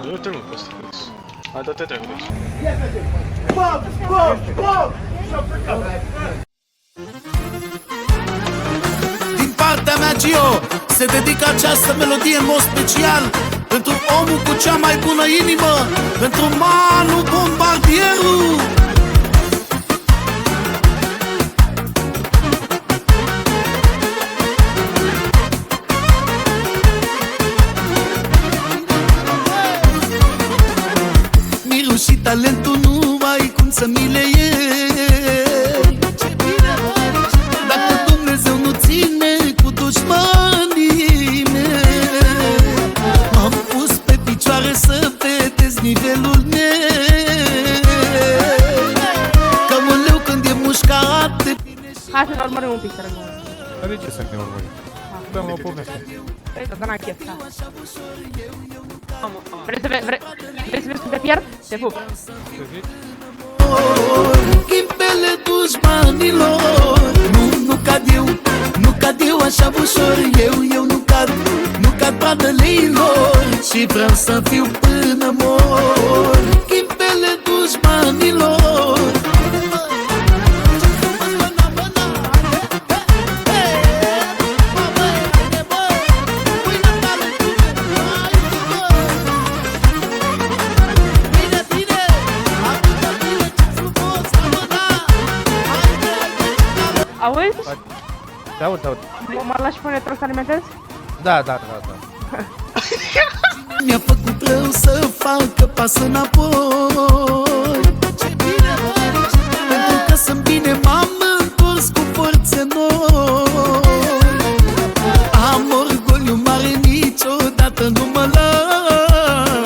Uite-l pe ăsta, Felix. Hai, dă-te dracu de aici. Din partea mea, Gio, se dedică această melodie în mod special pentru omul cu cea mai bună inimă, pentru Manu Bombardierul. Miru și talentul nu ai cum să mi le iei. Dacă Dumnezeu nu ține cu dușmanii mei, m-am pus pe picioare să vedeți nivelul meu. Că un leu când e mușcat de bine. Hai să ne urmărim un pic, să rămânem. Dar de ce să ne urmărim? Dăm o poveste. Vrei să dă chef, da. Vrei să vezi cum te pierd? Te pup. Să zici? Ghimpele dușmanilor, nu cad eu, nu cad eu așa ușor. Eu nu cad pradăleilor și vreau să fiu până mor. Ghimpele dușmanilor. Auzi? Te aud, te aud. Mă lași până trebuie să alimentezi? Da. Mi-a făcut rău să facă pas înapoi. Pentru că sunt bine m-am întors cu forțe noi. Am orgoliu mare, niciodată nu mă las.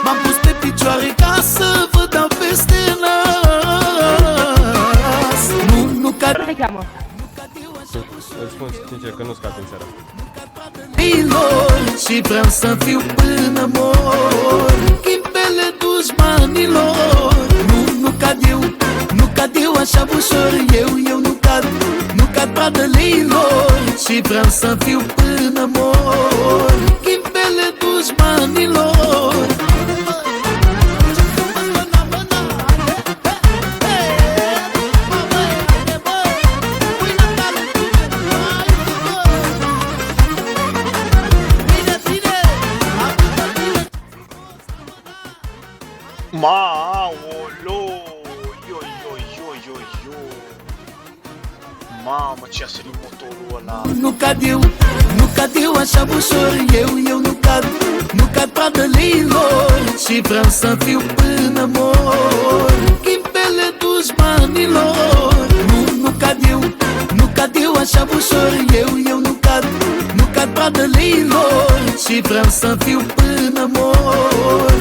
M-am pus pe picioare ca să vă dau peste nas. Nu cad. Cum te cheamă? Îți spun sincer că nu scap în seara. Și vreau să fiu până mor. Ghimpele dușmanilor. Nu cad eu așa ușor. Eu nu cad pradăleilor și vreau să fiu până mor. Ghimpele dușmanilor. Maolo! Mamă, ce a sărit motorul ăla! Nu cad eu așa ușor. Eu nu cad pradăleilor și vreau să fiu până mor. Ghimpele dușmanilor. Nu cad eu așa ușor. Eu nu cad pradăleilor și vreau să fiu până mor.